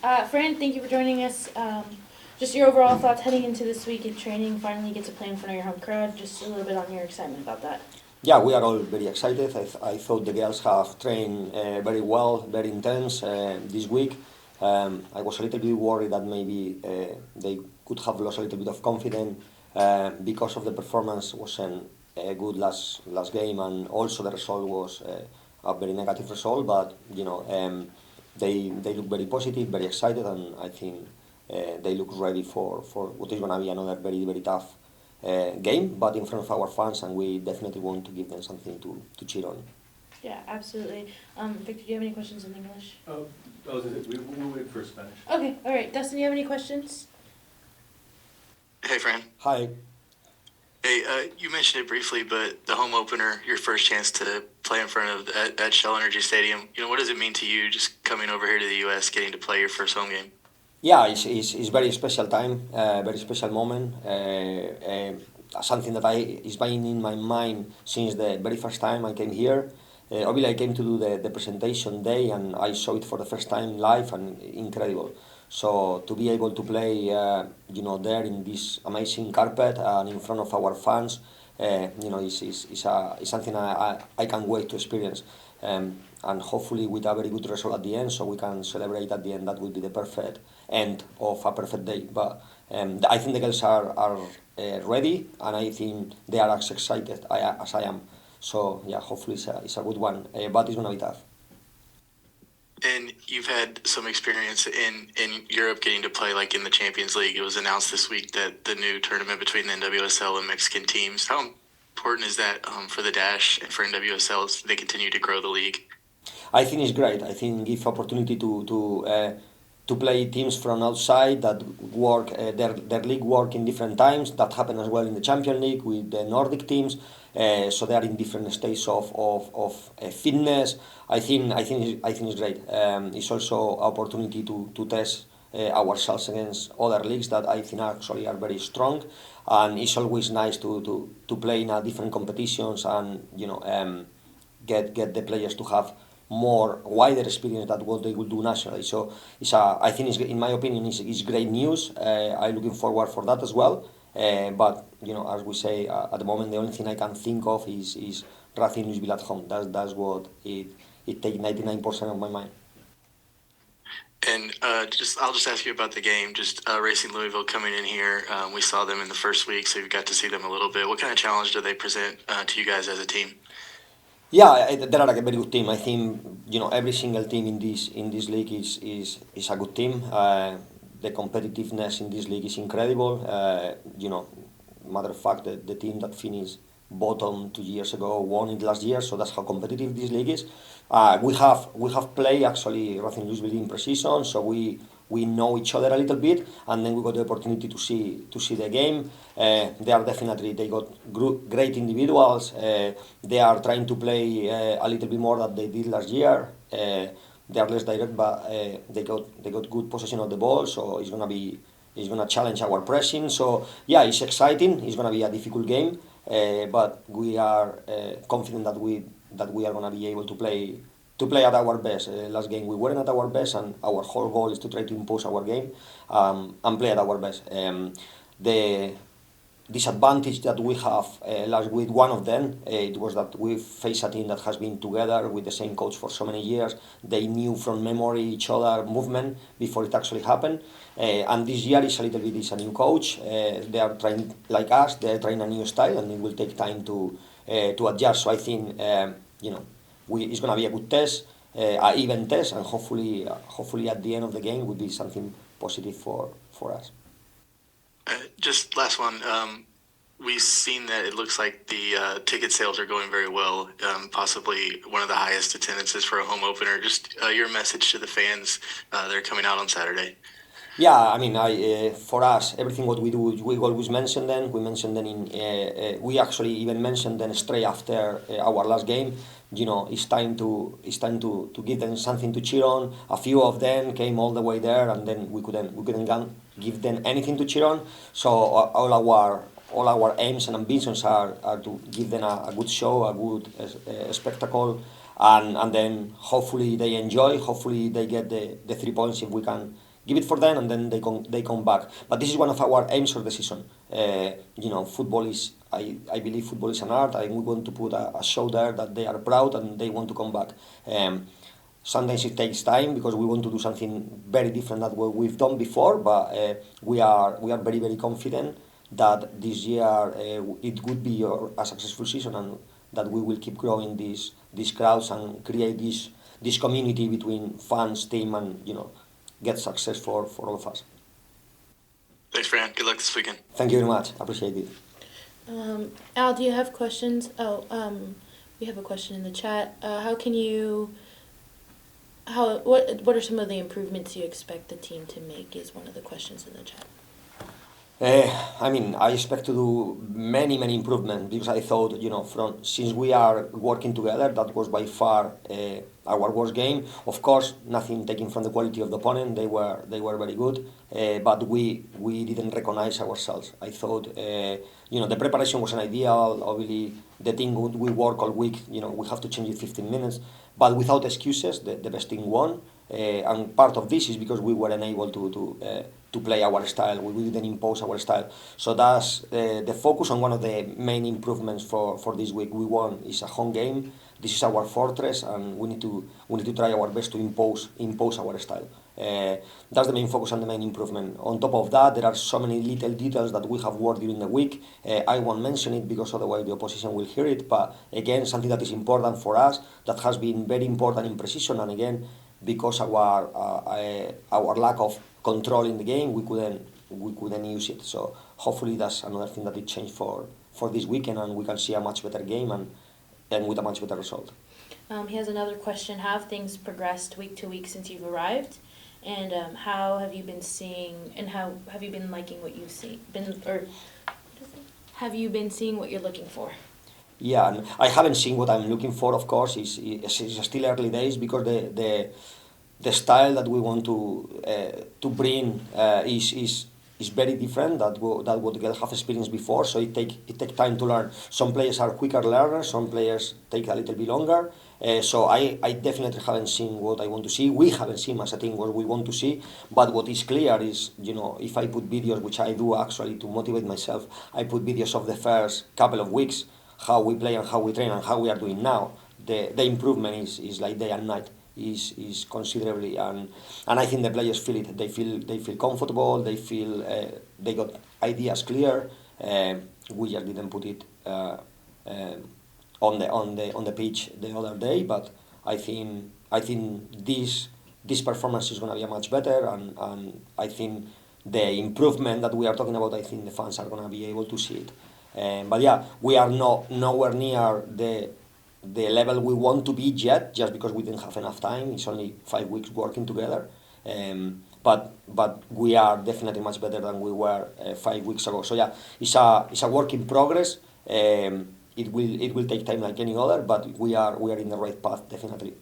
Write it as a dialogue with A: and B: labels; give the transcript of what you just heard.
A: Fran, thank you for joining us. Just your overall thoughts heading into this week of training, finally get to play in front of your home crowd. Just a little bit on your excitement about that.
B: Yeah, we are all very excited. I thought the girls have trained very well, very intense this week. I was a little bit worried that maybe they could have lost a little bit of confidence because of the performance wasn't good last game, and also the result was a very negative result. But they look very positive, very excited, and I think they look ready for what is going to be another very tough game, but in front of our fans, and we definitely want to give them something to cheer on.
A: Yeah, absolutely. Victor, do you have any questions in English?
C: We'll wait for Spanish.
A: Okay, all right. Dustin, do you have any questions?
D: Hey, Fran.
B: Hi.
D: Hey, you mentioned it briefly, but the home opener, your first chance to play in front of at Shell Energy Stadium. What does it mean to you just coming over here to the U.S., getting to play your first home game?
B: Yeah, it's very special time, very special moment. Something that is been in my mind since the very first time I came here. Obviously, I came to do the presentation day, and I saw it for the first time live, and incredible. So to be able to play, there in this amazing carpet and in front of our fans, is something I can't wait to experience. And hopefully with a very good result at the end, so we can celebrate at the end. That would be the perfect end of a perfect day. But I think the girls are ready, and I think they are as excited as I am. So yeah, hopefully it's a good one, but it's gonna be tough.
D: And you've had some experience in Europe getting to play like in the Champions League. It was announced this week that the new tournament between the NWSL and Mexican teams. How important is that for the Dash and for NWSL as they continue to grow the league?
B: I think it's great. I think give opportunity to play teams from outside that work their league work in different times. That happen as well in the Champions League with the Nordic teams. So they are in different stages of fitness. I think it's great. It's also opportunity to test ourselves against other leagues that I think actually are very strong. And it's always nice to play in a different competitions, and get the players to have more wider experience than what they will do nationally. So I think in my opinion, it's great news. I'm looking forward for that as well. But as we say, at the moment, the only thing I can think of is Racing Louisville at home. That's what it takes 99% of my mind.
D: And I'll just ask you about the game. Just Racing Louisville coming in here. We saw them in the first week, so you got to see them a little bit. What kind of challenge do they present to you guys as a team?
B: Yeah, they are a very good team. I think every single team in this league is a good team. The competitiveness in this league is incredible. Matter of fact, the team that finished bottom 2 years ago won it last year. So that's how competitive this league is. We have played actually Racing Louisville in pre-season, so we know each other a little bit, and then we got the opportunity to see the game. They got great individuals. They are trying to play a little bit more than they did last year. They are less direct, but they got good possession of the ball, so it's gonna challenge our pressing. So yeah, it's exciting. It's gonna be a difficult game, but we are confident that we are gonna be able to play at our best. Last game we weren't at our best, and our whole goal is to try to impose our game and play at our best. The disadvantage that we have last week, one of them, it was that we faced a team that has been together with the same coach for so many years. They knew from memory each other movement before it actually happened. And this year is a little bit is a new coach. They are trying, like us, they are trying a new style, and it will take time to adjust. So I think it's going to be a good test, an even test, and hopefully at the end of the game will be something positive for us.
D: Just last one. We've seen that it looks like the ticket sales are going very well, possibly one of the highest attendances for a home opener. Just your message to the fans that are coming out on Saturday.
B: Yeah, I mean, for us, everything what we do, we always mention them. We mention them we actually even mentioned them straight after our last game. It's time to give them something to cheer on. A few of them came all the way there, and then we couldn't give them anything to cheer on. So all our aims and ambitions are to give them a good show, a good spectacle, and then hopefully they enjoy. Hopefully they get the 3 points if we can give it for them, and then they come back. But this is one of our aims for the season. Football is, I believe football is an art, and we want to put a show there that they are proud and they want to come back. Sometimes it takes time because we want to do something very different than what we've done before, but we are very, very confident that this year it would be a successful season, and that we will keep growing these crowds and create this community between fans, team, and get success for all of us.
D: Thanks, Fran. Good luck this weekend.
B: Thank you very much. Appreciate it.
A: Al, do you have questions? We have a question in the chat. What are some of the improvements you expect the team to make is one of the questions in the chat.
B: I expect to do many improvements, because I thought, since we are working together, that was by far our worst game. Of course, nothing taken from the quality of the opponent; they were very good, but we didn't recognize ourselves. I thought, the preparation wasn't ideal. Obviously, the thing we work all week. We have to change it 15 minutes, but without excuses, the best team won. And part of this is because we were unable to play our style. We didn't impose our style. So that's the focus on one of the main improvements for this week. We won. It's a home game. This is our fortress, and we need to try our best to impose our style. That's the main focus and the main improvement. On top of that, there are so many little details that we have worked during the week. I won't mention it because otherwise the opposition will hear it. But again, something that is important for us, that has been very important in precision, and again, because our lack of control in the game, we couldn't use it. So hopefully that's another thing that it changed for this weekend, and we can see a much better game and with a much better result.
A: He has another question. How have things progressed week to week since you've arrived? And how have you been seeing, and how have you been liking what you've seen? Have you been seeing what you're looking for?
B: Yeah, and I haven't seen what I'm looking for, of course. It's still early days, because the style that we want to bring is very different than what they have experienced before. So it take time to learn. Some players are quicker learners, some players take a little bit longer. So I definitely haven't seen what I want to see. We haven't seen as a team what we want to see. But what is clear is, if I put videos, which I do actually to motivate myself, I put videos of the first couple of weeks, how we play and how we train and how we are doing now. The improvement is like day and night. Is considerably, and I think the players feel it. They feel comfortable. They feel they got ideas clear. We just didn't put it on the pitch the other day, but I think this performance is going to be much better, and I think the improvement that we are talking about, I think the fans are going to be able to see it. But yeah, we are nowhere near the level we want to be yet, just because we didn't have enough time. It's only 5 weeks working together, but we are definitely much better than we were 5 weeks ago. So yeah, it's a work in progress. It will take time like any other, but we are in the right path, definitely.